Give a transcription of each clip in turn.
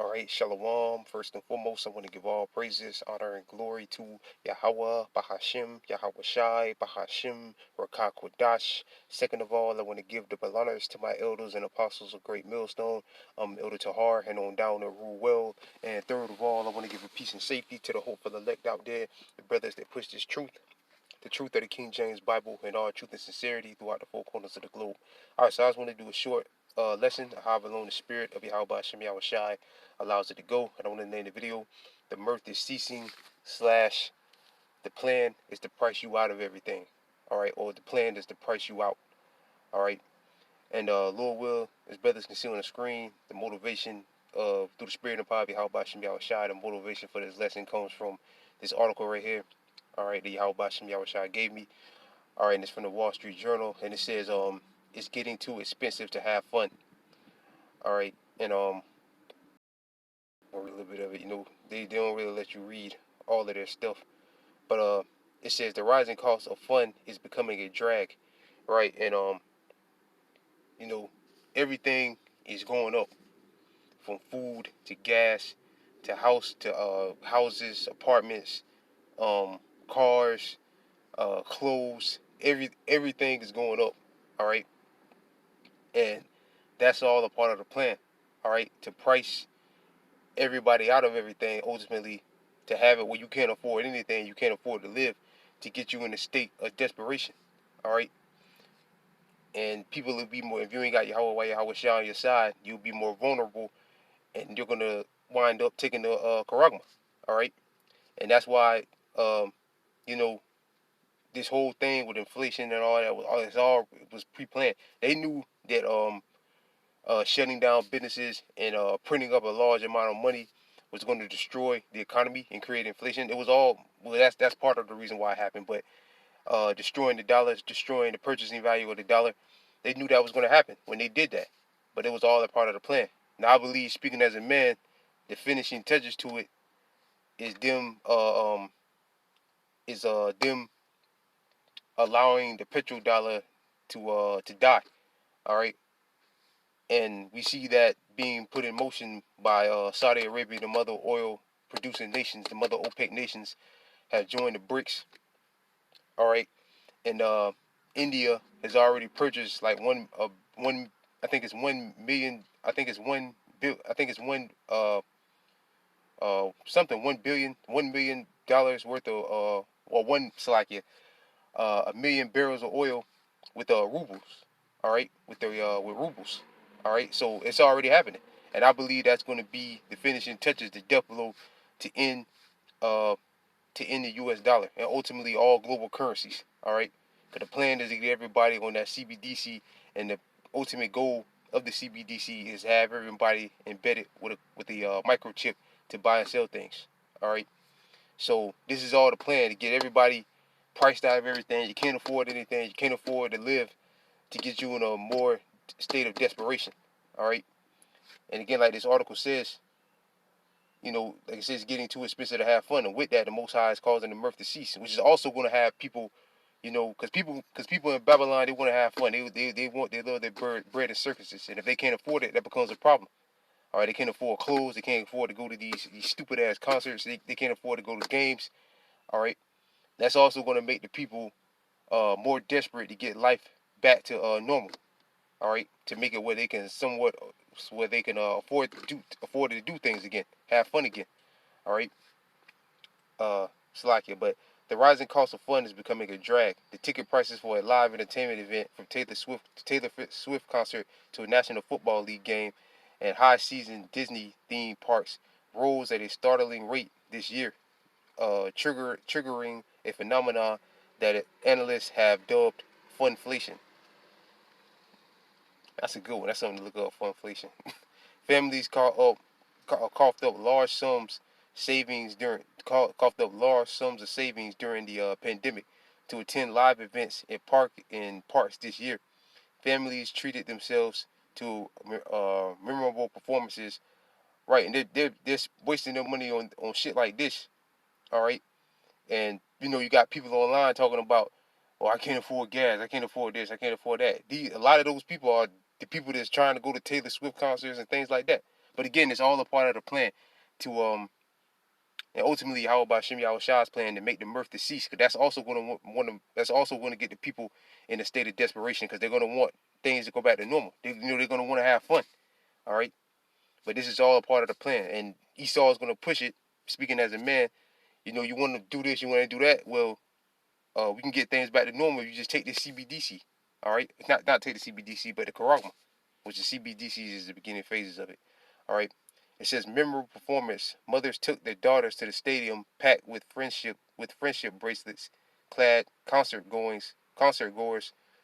All right, Shalom. First and foremost, I want to give all praises, honor, and glory to Yahweh, Bahashim, Yahweh Shai, Bahashim, Rakakwadash. Second of all, I want to give the honors to my elders and apostles of Great Millstone, Elder Tahar, and on down to rule well. And third of all, I want to give a peace and safety to the hopeful elect out there, the brothers that push this truth. The truth of the King James Bible and all truth and sincerity throughout the four corners of the globe. All right, so I just want to do a short lesson of how alone the spirit of Yahweh Shem Yahweh Shai allows it to go. I don't want to name the video. The mirth is ceasing slash the plan is to price you out of everything. All right, or the plan is to price you out. All right, and Lord will, as brothers can see on the screen, the motivation through the spirit and power of Yahweh Shem Yahweh Shai, the motivation for this lesson comes from this article right here. All right, the Yahweh Shem Yahweh Shai gave me. All right, and it's from the Wall Street Journal, and it says it's getting too expensive to have fun. All right, and a little bit of it, they don't really let you read all of their stuff, but it says the rising cost of fun is becoming a drag, right? And everything is going up, from food to gas to houses, apartments, cars, clothes. Everything is going up. All right, and that's all a part of the plan. All right, to price everybody out of everything, ultimately, to have it where you can't afford anything, you can't afford to live, to get you in a state of desperation. All right, and people will be more. If you ain't got Yahweh Shai on your side, you'll be more vulnerable, and you're gonna wind up taking the charagma. All right, and that's why you know this whole thing with inflation and all that was pre-planned. They knew that shutting down businesses and printing up a large amount of money was going to destroy the economy and create inflation. It was all that's part of the reason why it happened. But destroying the dollar, destroying the purchasing value of the dollar, they knew that was going to happen when they did that. But it was all a part of the plan. Now I believe, speaking as a man, the finishing touches to it is them allowing the petrodollar to die. All right, and we see that being put in motion by Saudi Arabia, the mother oil producing nations, the mother OPEC nations, have joined the BRICS. All right, and India has already purchased like one. I think it's 1 million. I think it's one bill. I think it's one something $1 million worth of or one Slovakia 1 million barrels of oil with rubles. All right, with rubles. All right, so it's already happening, and I believe that's going to be the finishing touches, the death blow to end uh the U.S. dollar and ultimately all global currencies. All right, because the plan is to get everybody on that CBDC, and the ultimate goal of the CBDC is to have everybody embedded with the microchip to buy and sell things. All right, so this is all the plan to get everybody priced out of everything. You can't afford anything. You can't afford to live, to get you in a more state of desperation. All right, and again, like this article says, like it says, getting too expensive to have fun, and with that, the Most High is causing the mirth to cease, which is also going to have people, because people in Babylon, they want to have fun. They love their bread and circuses, and if they can't afford it, that becomes a problem. All right, they can't afford clothes, they can't afford to go to these stupid ass concerts, they can't afford to go to games. All right, that's also going to make the people more desperate to get life back to normal. All right, to make it where they can afford to do things again, have fun again. All right, Slovakia. But the rising cost of fun is becoming a drag. The ticket prices for a live entertainment event, from Taylor Swift concert to a National Football League game, and high season Disney theme parks rose at a startling rate this year, triggering a phenomenon that analysts have dubbed funflation. That's a good one. That's something to look up. Funflation. Families coughed up large sums large sums of savings during the pandemic to attend live events in parks this year. Families treated themselves to memorable performances, right? And they're wasting their money on shit like this, all right? And you got people online talking about, oh, I can't afford gas, I can't afford this, I can't afford that. A lot of those people are the people that's trying to go to Taylor Swift concerts and things like that. But again, it's all a part of the plan to and ultimately how about Shimmy Shah's plan to make the mirth to cease, because that's also going to that's also going to get the people in a state of desperation, because they're going to want things to go back to normal. They're going to want to have fun. All right, but this is all a part of the plan, and Esau is going to push it. Speaking as a man, you want to do this, you want to do that. Well, we can get things back to normal if you just take this CBDC. All right, not take the CBDC, but the Karagma, which the CBDC is the beginning phases of it. All right. It says memorable performance. Mothers took their daughters to the stadium packed with friendship bracelets, clad concert goers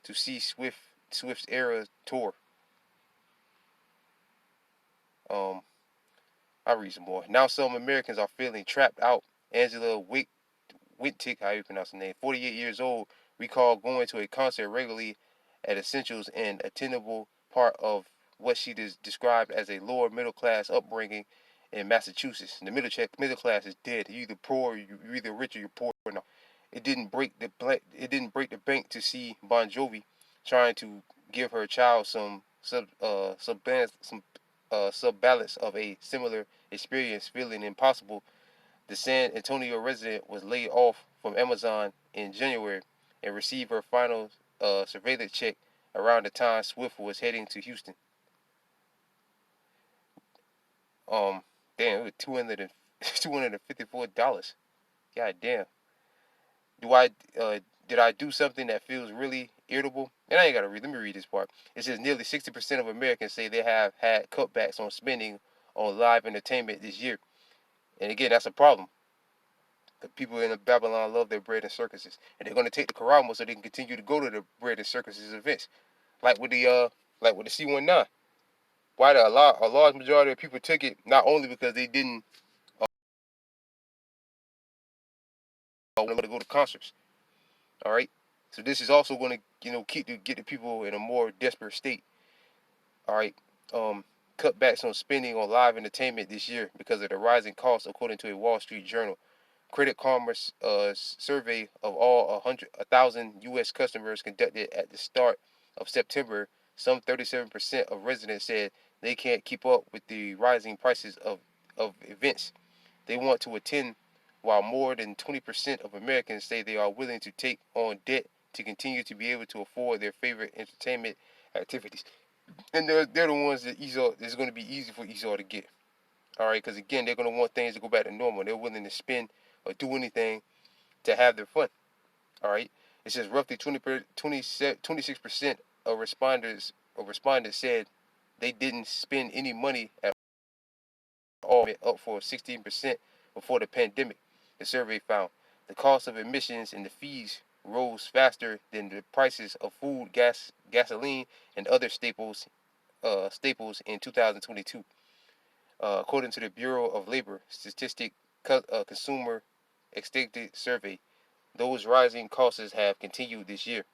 to see Swift's era tour. I'll read some more. Now some Americans are feeling trapped out. Angela Wintick, how you pronounce the name, 48 years old, recalled going to a concert regularly at Essentials, and attainable part of what she described as a lower middle class upbringing in Massachusetts. The middle class is dead. You're either poor, you're either rich, or you're poor. No, it didn't break the bank to see Bon Jovi trying to give her child some sub balance of a similar experience, feeling impossible. The San Antonio resident was laid off from Amazon in January and received her final surveillance check around the time Swift was heading to Houston. Damn, it was $254. God damn. Do I did I do something that feels really irritable? And I ain't gotta read. Let me read this part. It says nearly 60% of Americans say they have had cutbacks on spending on live entertainment this year. And again, that's a problem. The people in Babylon love their bread and circuses, and they're going to take the Karama so they can continue to go to the bread and circuses events, like with the C19. Why a large majority of people took it, not only because they didn't want to go to concerts. All right, so this is also going to get the people in a more desperate state. All right, cutbacks on spending on live entertainment this year because of the rising costs, according to a Wall Street Journal. Credit Karma's survey of all 1,000 U.S. customers conducted at the start of September, some 37% of residents said they can't keep up with the rising prices of events they want to attend, while more than 20% of Americans say they are willing to take on debt to continue to be able to afford their favorite entertainment activities. And they're the ones that Esau is going to be easy for Esau to get. All right, because again, they're going to want things to go back to normal. They're willing to spend or do anything to have their fun. All right. It says roughly 26% of respondents said they didn't spend any money at all, up for 16% before the pandemic. The survey found the cost of admissions and the fees rose faster than the prices of food, gasoline, and other staples in 2022. According to the Bureau of Labor Statistic Consumer Extended Survey, those rising costs have continued this year.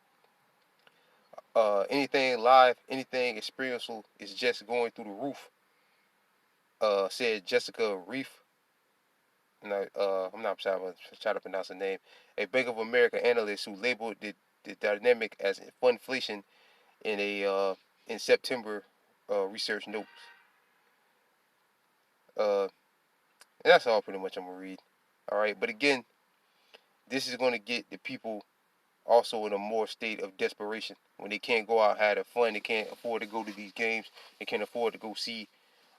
Anything live, anything experiential is just going through the roof, said Jessica Reef. And I'm not trying to pronounce the name. A Bank of America analyst who labeled the dynamic as funflation in September research notes. And that's all pretty much I'm gonna read. All right, but again, this is going to get the people also in a more state of desperation when they can't go out and have their fun. They can't afford to go to these games. They can't afford to go see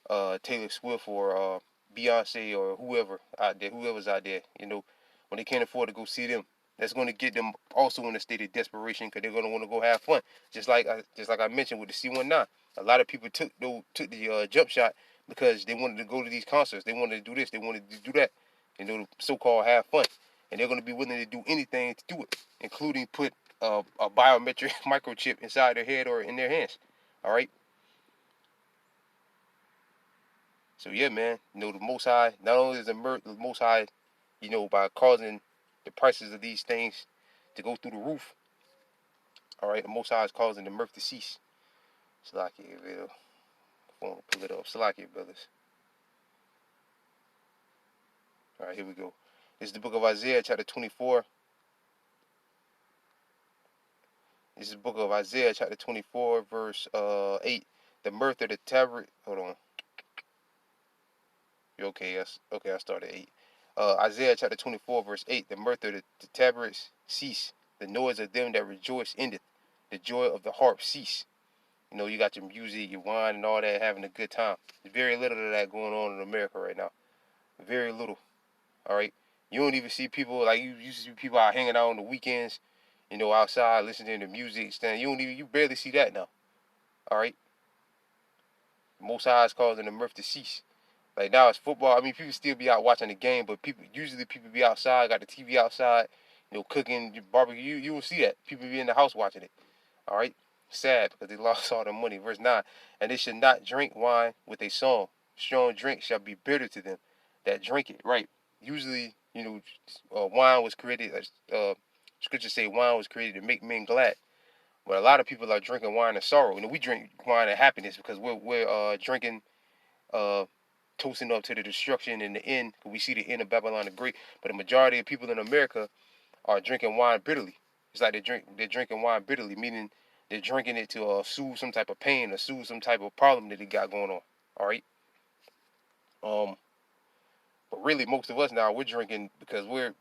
Taylor Swift or Beyonce or whoever's out there. When they can't afford to go see them, that's going to get them also in a state of desperation because they're going to want to go have fun. Just like I mentioned with the C19, a lot of people took the jump shot because they wanted to go to these concerts. They wanted to do this. They wanted to do that. So-called have fun, and they're going to be willing to do anything to do it, including put a biometric microchip inside their head or in their hands. All right. So yeah, man. The Most High not only is the Most High, by causing the prices of these things to go through the roof. All right, the Most High is causing the mirth to cease. Salakia, Bill. I want to pull it up. Salakia, brothers. All right, here we go. This is the book of Isaiah, chapter 24. This is the book of Isaiah, chapter 24, verse 8. The mirth of the tabernacle. Hold on. You okay? Yes. Okay, I started 8. Isaiah chapter 24, verse 8. The mirth of the tabrets cease. The noise of them that rejoice endeth. The joy of the harp cease. You know, you got your music, your wine, and all that, having a good time. There's very little of that going on in America right now. Very little. All right. You don't even see people like you used to see people out hanging out on the weekends, you know, outside listening to music. You barely see that now. All right. Most High is causing the mirth to cease. Like now it's football. I mean, people still be out watching the game, but people be outside, got the TV outside, you know, cooking, barbecue. You don't see that. People be in the house watching it. All right. Sad because they lost all their money. Verse 9. And they should not drink wine with a song. Strong drink shall be bitter to them that drink it. Right. Usually, you know, wine was created, scriptures say wine was created to make men glad. But a lot of people are drinking wine of sorrow. You know, we drink wine of happiness because we're drinking, uh, toasting up to the destruction and the end. We see the end of Babylon the Great. But the majority of people in America are drinking wine bitterly. It's like they're drinking wine bitterly, meaning they're drinking it to soothe some type of pain or soothe some type of problem that they got going on. All right. Um, but really, most of us now we're drinking because we're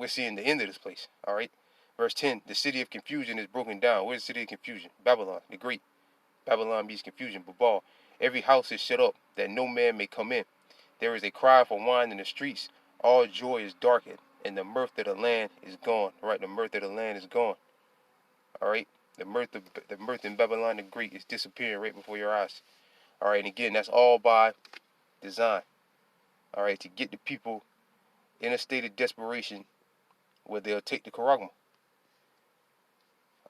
seeing the end of this place. All right. Verse 10: The city of confusion is broken down. Where's the city of confusion? Babylon, the great. Babylon means confusion. Babal. Every house is shut up that no man may come in. There is a cry for wine in the streets. All joy is darkened, and the mirth of the land is gone. Right, the mirth of the land is gone. All right, the mirth in Babylon the Great is disappearing right before your eyes. All right, and again, that's all by design. All right, to get the people in a state of desperation where they'll take the charagma.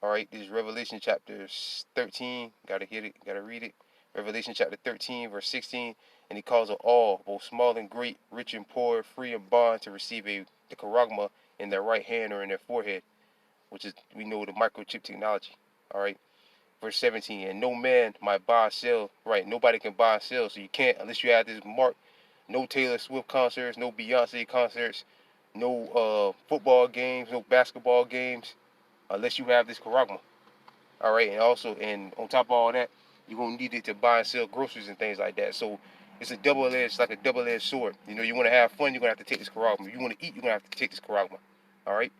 All right, this is Revelation chapter 13. Gotta hit it. Gotta read it. Revelation chapter 13, verse 16. And he calls all, both small and great, rich and poor, free and bond, to receive the charagma in their right hand or in their forehead, which is, we know, the microchip technology. All right. Verse 17. And no man might buy or sell. Right. Nobody can buy or sell. So you can't, unless you have this mark. No Taylor Swift concerts, no Beyonce concerts, no football games, no basketball games, unless you have this charagma. All right, and on top of all that, you're gonna need it to buy and sell groceries and things like that. So it's like a double-edged sword. You know, you want to have fun, you're gonna have to take this charagma. You want to eat, you're gonna have to take this charagma. All right,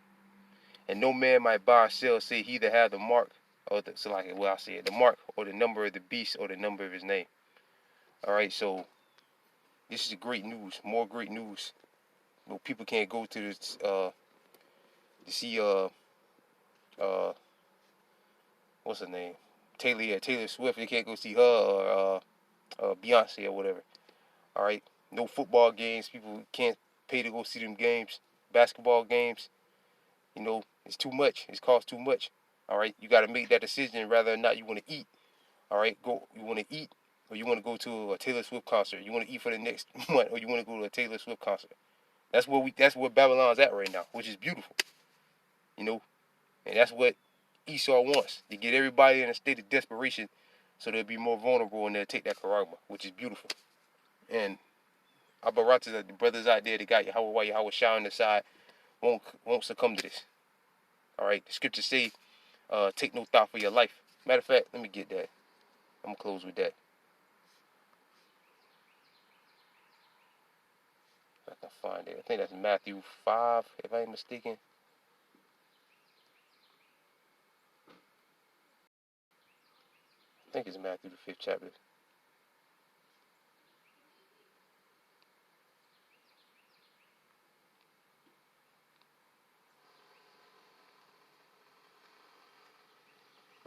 and no man might buy or sell, say he that have the mark, or I say it, the mark or the number of the beast or the number of his name. All right, so this is great news, more great news. You know, people can't go to this to see uh what's her name, Taylor Swift. They can't go see her or Beyonce or whatever. All right, no football games. People can't pay to go see them games. Basketball games, you know, it's too much. It's cost too much. All right, you got to make that decision whether or not you want to eat. All right, you want to eat, or you want to go to a Taylor Swift concert. You want to eat for the next month, or you want to go to a Taylor Swift concert. That's where Babylon's at right now, which is beautiful. You know, and that's what Esau wants, to get everybody in a state of desperation so they'll be more vulnerable and they'll take that charagma, which is beautiful. And Abaratas, the brothers out there that got Yahweh Shah on the side, won't succumb to this. All right, the scriptures say, take no thought for your life. Matter of fact, let me get that. I'm gonna close with that. If I can find it. I think that's Matthew 5, if I ain't mistaken. I think it's Matthew the 5th chapter.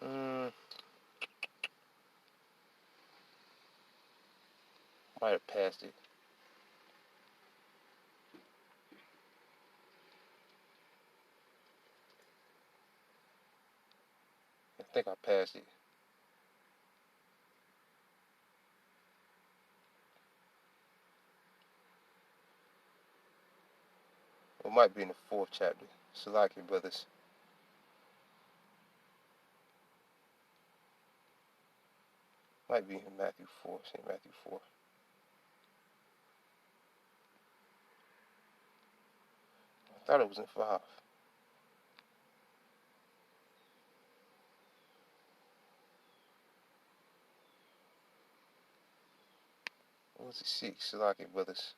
Mm, Might have passed it. I think I passed it. It might be in the 4th chapter. Salaki brothers. Might be in Matthew 4, St. Matthew 4. I thought it was in 5. What was it? 6. Salakia brothers.